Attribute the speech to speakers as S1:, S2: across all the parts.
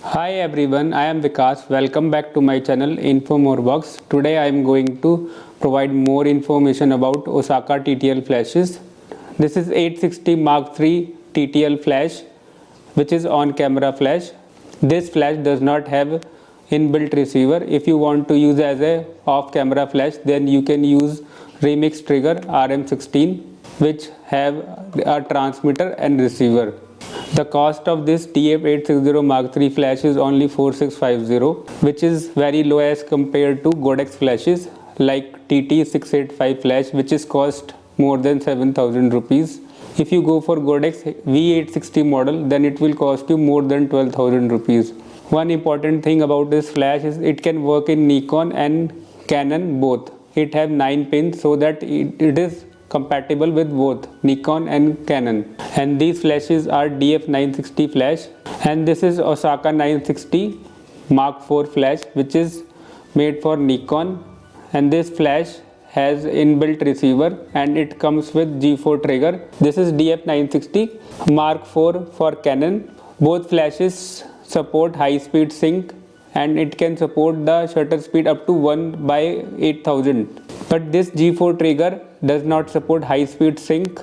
S1: Hi everyone, I am Vikas. Welcome back to my channel Infomorebox. Today I am going to provide more information about Osaka TTL flashes. This is 860 Mark III TTL flash, which is on camera flash. This flash does not have inbuilt receiver. If you want to use as a off camera flash, then you can use Remix Trigger RM16, which have a transmitter and receiver. The cost of this TF860 Mark III flash is only 4650, which is very low as compared to Godox flashes like TT685 flash, which is cost more than 7000 rupees. If you go for Godox V860 model, then it will cost you more than 12,000 rupees. One important thing about this flash is it can work in Nikon and Canon both. It have 9 pins so that it is compatible with both Nikon and Canon. And these flashes are DF960 flash, and this is Osaka 960 Mark IV flash, which is made for Nikon. And this flash has inbuilt receiver and it comes with G4 trigger. This is DF960 Mark IV for Canon. Both flashes support high speed sync and it can support the shutter speed up to 1 by 8000. But this G4 trigger does not support high speed sync.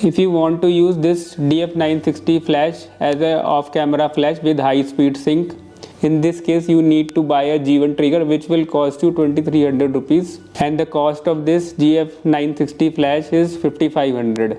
S1: If you want to use this DF960 flash as a off camera flash with high speed sync, in this case you need to buy a G1 trigger, which will cost you 2300 rupees, and the cost of this GF960 flash is 5500.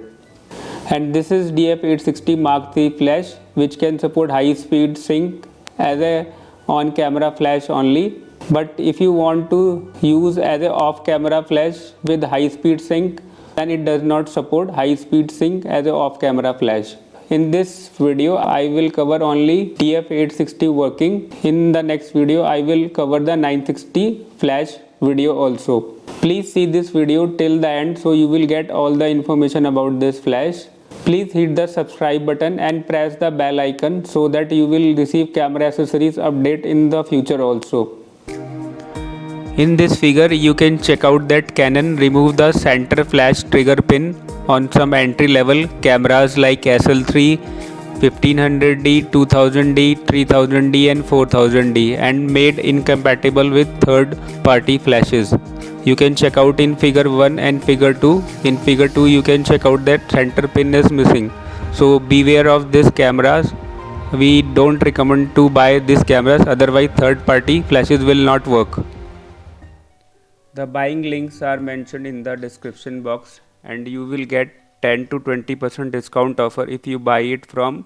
S1: And this is DF860 Mark III flash, which can support high speed sync as a on camera flash only. But if you want to use as a off camera flash with high speed sync, then it does not support high speed sync as a off camera flash. In this video I will cover only TF860 working. In the next video I will cover the 960 flash video also. Please see this video till the end so you will get all the information about this flash. Please hit the subscribe button and press the bell icon so that you will receive camera accessories update in the future also. In this figure you can check out that Canon removed the center flash trigger pin on some entry level cameras like SL3, 1500D, 2000D, 3000D and 4000D and made incompatible with third party flashes. You can check out in figure 1 and figure 2. In figure 2 you can check out that center pin is missing. So beware of these cameras. We don't recommend to buy these cameras, otherwise third party flashes will not work. The buying links are mentioned in the description box and you will get 10 to 20% discount offer if you buy it from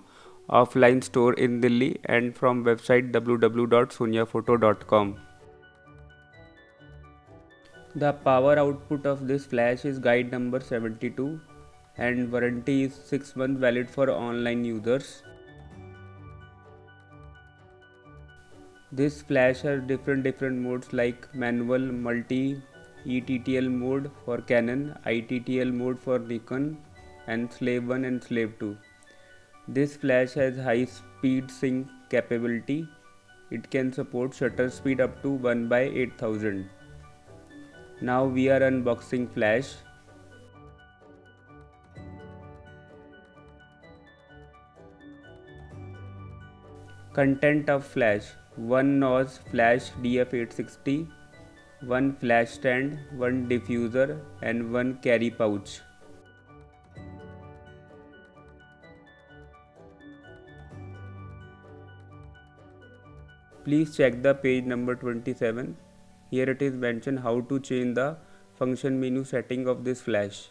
S1: offline store in Delhi and from website www.sonyaphoto.com. The power output of this flash is guide number 72 and warranty is 6 months valid for online users. This flash has different modes like manual, multi, ETTL mode for Canon, ITTL mode for Nikon and Slave 1 and Slave 2. This flash has high speed sync capability. It can support shutter speed up to 1 by 8000. Now we are unboxing flash. Content of flash: 1 nose flash DF860, 1 flash stand, 1 diffuser and 1 carry pouch. Please check the page number 27. Here it is mentioned how to change the function menu setting of this flash.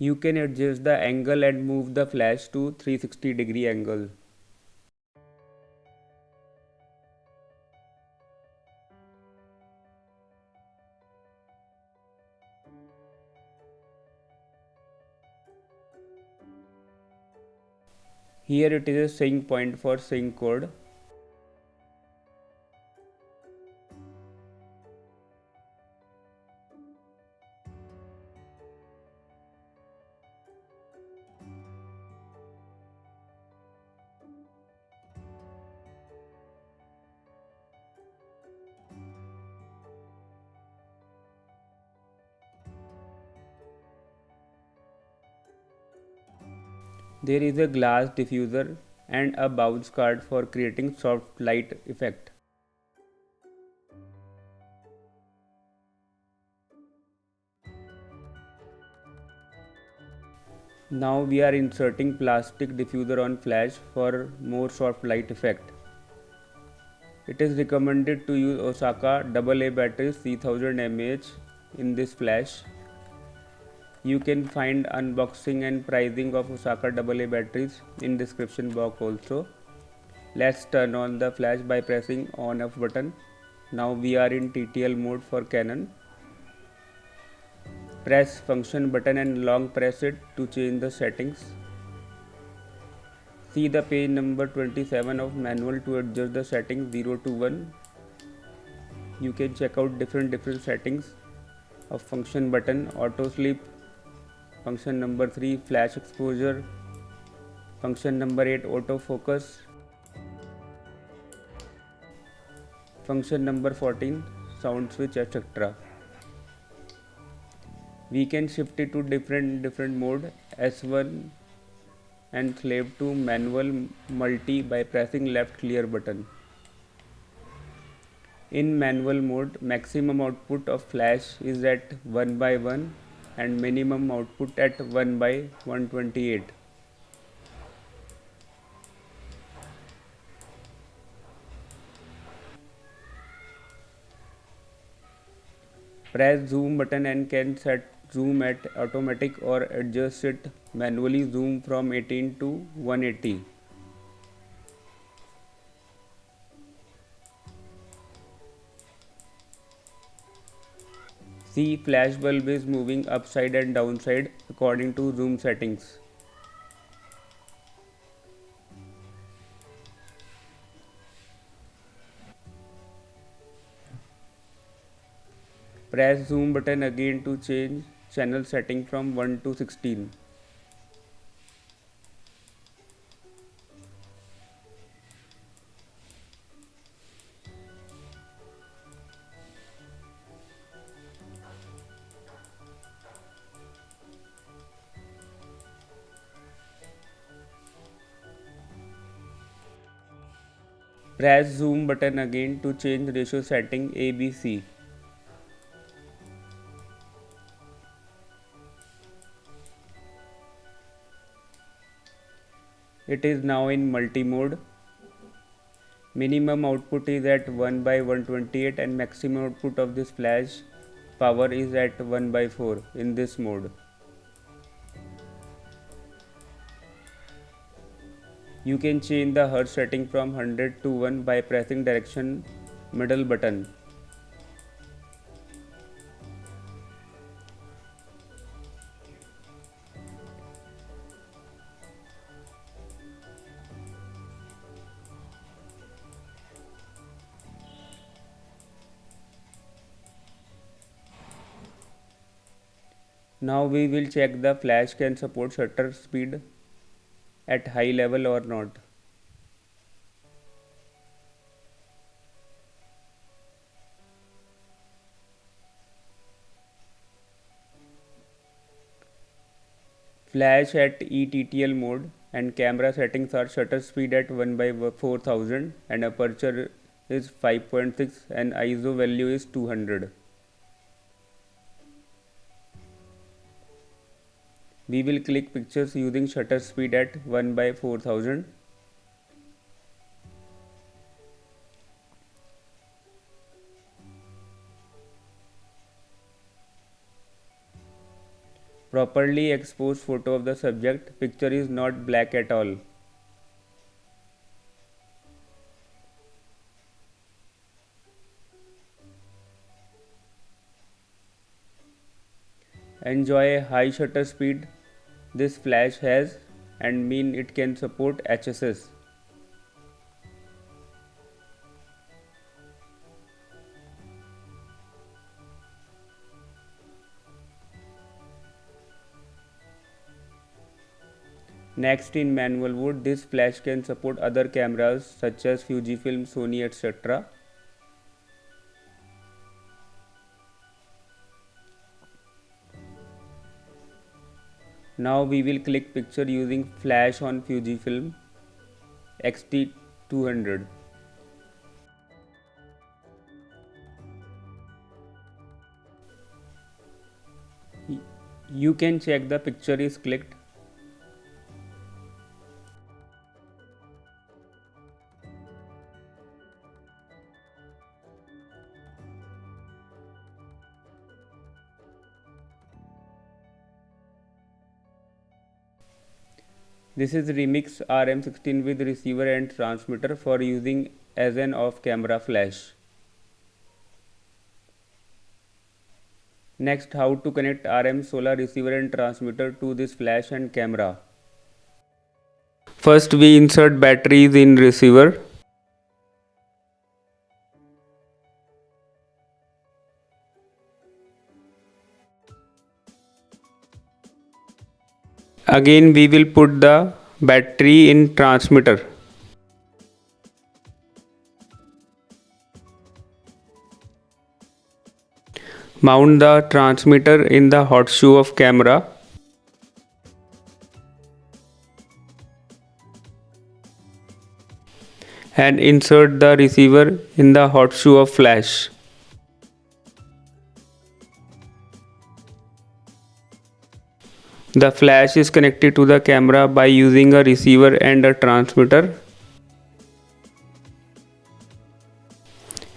S1: You can adjust the angle and move the flash to 360-degree angle. Here it is a sync point for sync code. There is a glass diffuser and a bounce card for creating soft light effect. Now we are inserting plastic diffuser on flash for more soft light effect. It is recommended to use Osaka AA batteries 3000 mAh in this flash. You can find unboxing and pricing of Osaka AA batteries in description box also. Let's turn on the flash by pressing on off button. Now we are in TTL mode for Canon. Press function button and long press it to change the settings. See the page number 27 of manual to adjust the settings 0 to 1. You can check out different settings of function button, auto sleep, function number 3 flash exposure, function number 8 autofocus, function number 14 sound switch, etc. We can shift it to different mode S1 and slave to manual multi by pressing left clear button. In manual mode, maximum output of flash is at 1 by 1 and minimum output at 1 by 128. Press zoom button and can set zoom at automatic or adjust it manually, zoom from 18 to 180. See, flash bulb is moving upside and downside according to zoom settings. Press zoom button again to change channel setting from 1 to 16. Press zoom button again to change ratio setting ABC. It is now in multi mode. Minimum output is at 1 by 128 and maximum output of this flash power is at 1 by 4 in this mode. You can change the hertz setting from 100 to 1 by pressing direction middle button. Now we will check the flash can support shutter speed at high level or not. Flash at ETTL mode and camera settings are shutter speed at 1 by 4000 and aperture is 5.6 and ISO value is 200. We will click pictures using shutter speed at 1 by 4000. Properly exposed photo of the subject. Picture is not black at all. Enjoy high shutter speed this flash has and mean it can support HSS. Next, in manual mode, this flash can support other cameras such as Fujifilm, Sony, etc. Now we will click picture using flash on Fujifilm X-T200. You can check the picture is clicked. This is Remix RM16 with receiver and transmitter for using as an off-camera flash. Next, how to connect RM solar receiver and transmitter to this flash and camera. First, we insert batteries in receiver. Again, we will put the battery in transmitter. Mount the transmitter in the hot shoe of camera. And insert the receiver in the hot shoe of flash. The flash is connected to the camera by using a receiver and a transmitter.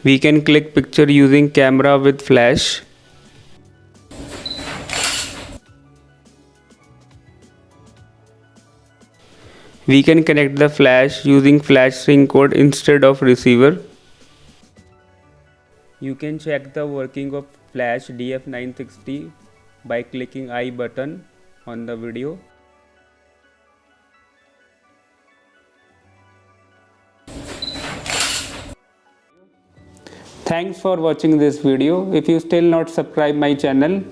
S1: We can click picture using camera with flash. We can connect the flash using flash sync code instead of receiver. You can check the working of flash DF960 by clicking I button on the video. Thanks for watching this video. If you still not subscribe my channel,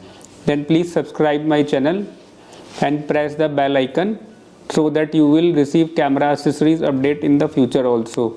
S1: then please subscribe my channel and press the bell icon so that you will receive camera accessories update in the future also.